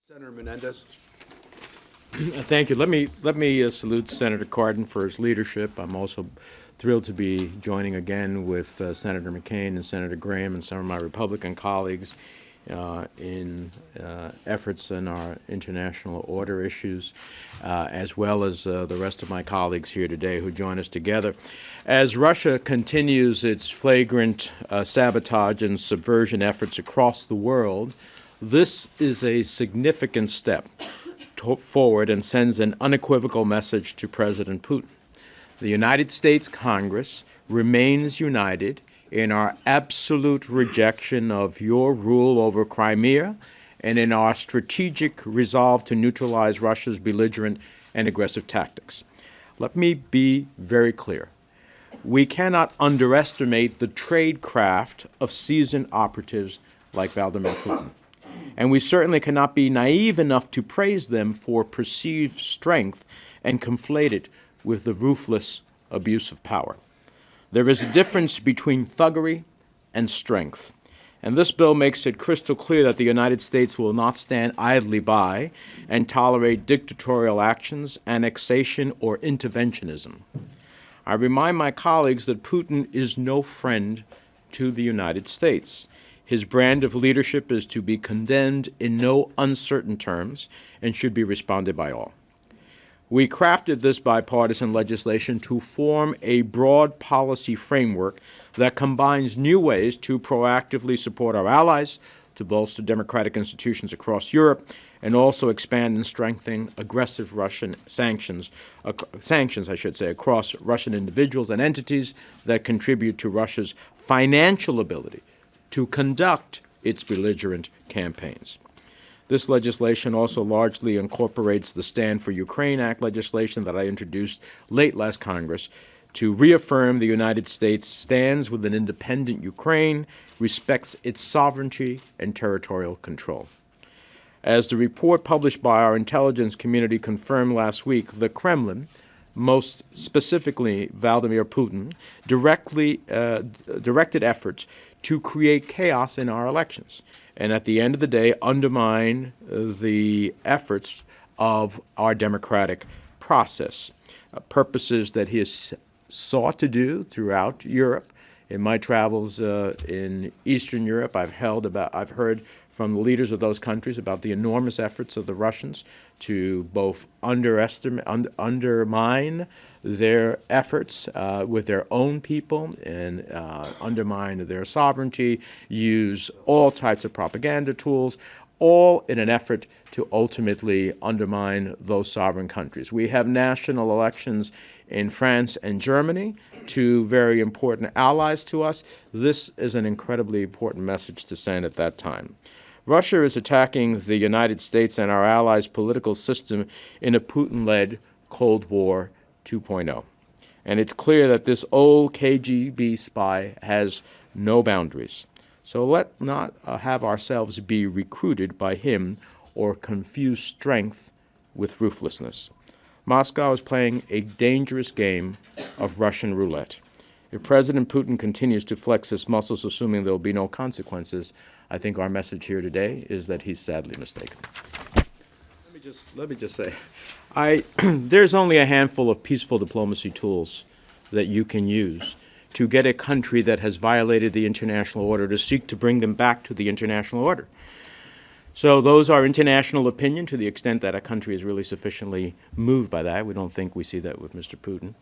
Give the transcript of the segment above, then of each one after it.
Senator Menendez. Thank you. Let me salute Senator Cardin for his leadership. I'm also thrilled to be joining again with Senator McCain and Senator Graham and some of my Republican colleagues in efforts in our international order issues, as well as the rest of my colleagues here today who join us together. As Russia continues its flagrant sabotage and subversion efforts across the world, this is a significant step forward and sends an unequivocal message to President Putin. The United States Congress remains united in our absolute rejection of your rule over Crimea and in our strategic resolve to neutralize Russia's belligerent and aggressive tactics. Let me be very clear. We cannot underestimate the tradecraft of seasoned operatives like Vladimir Putin. And we certainly cannot be naive enough to praise them for perceived strength and conflate it with the ruthless abuse of power. There is a difference between thuggery and strength. And this bill makes it crystal clear that the United States will not stand idly by and tolerate dictatorial actions, annexation, or interventionism. I remind my colleagues that Putin is no friend to the United States. His brand of leadership is to be condemned in no uncertain terms and should be responded by all. We crafted this bipartisan legislation to form a broad policy framework that combines new ways to proactively support our allies, to bolster democratic institutions across Europe, and also expand and strengthen aggressive Russian sanctions across Russian individuals and entities that contribute to Russia's financial ability to conduct its belligerent campaigns. This legislation also largely incorporates the Stand for Ukraine Act legislation that I introduced late last Congress to reaffirm the United States stands with an independent Ukraine, respects its sovereignty and territorial control. As the report published by our intelligence community confirmed last week, the Kremlin, most specifically Vladimir Putin, directed efforts to create chaos in our elections, and at the end of the day, undermine the efforts of our democratic process, purposes that he has sought to do throughout Europe. In my travels in Eastern Europe, I've heard from the leaders of those countries about the enormous efforts of the Russians to both undermine their efforts with their own people and undermine their sovereignty, use all types of propaganda tools, all in an effort to ultimately undermine those sovereign countries. We have national elections in France and Germany, two very important allies to us. This is an incredibly important message to send at that time. Russia is attacking the United States and our allies' political system in a Putin-led Cold War 2.0. And it's clear that this old KGB spy has no boundaries. So let not have ourselves be recruited by him or confuse strength with ruthlessness. Moscow is playing a dangerous game of Russian roulette. If President Putin continues to flex his muscles, assuming there will be no consequences, I think our message here today is that he's sadly mistaken. Let me just say, there's only a handful of peaceful diplomacy tools that you can use to get a country that has violated the international order to seek to bring them back to the international order. So those are international opinion to the extent that a country is really sufficiently moved by that. We don't think we see that with Mr. Putin.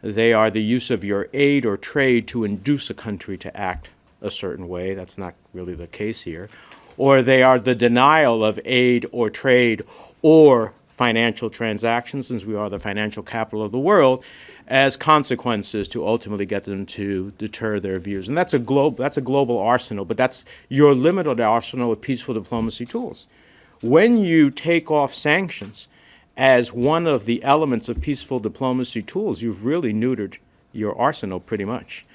They are the use of your aid or trade to induce a country to act a certain way. That's not really the case here. Or they are the denial of aid or trade or financial transactions, since we are the financial capital of the world, as consequences to ultimately get them to deter their views. And that's a global arsenal, but that's your limited arsenal of peaceful diplomacy tools. When you take off sanctions as one of the elements of peaceful diplomacy tools, you've really neutered your arsenal pretty much.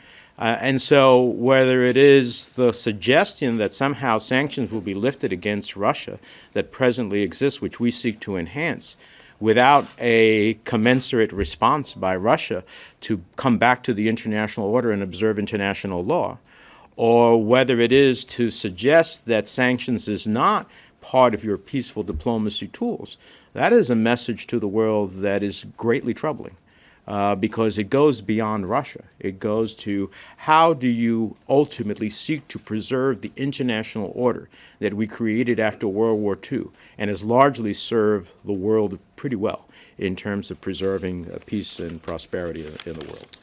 And so whether it is the suggestion that somehow sanctions will be lifted against Russia that presently exists, which we seek to enhance, without a commensurate response by Russia to come back to the international order and observe international law, or whether it is to suggest that sanctions is not part of your peaceful diplomacy tools, that is a message to the world that is greatly troubling. Because it goes beyond Russia. It goes to how do you ultimately seek to preserve the international order that we created after World War II and has largely served the world pretty well in terms of preserving peace and prosperity in the world.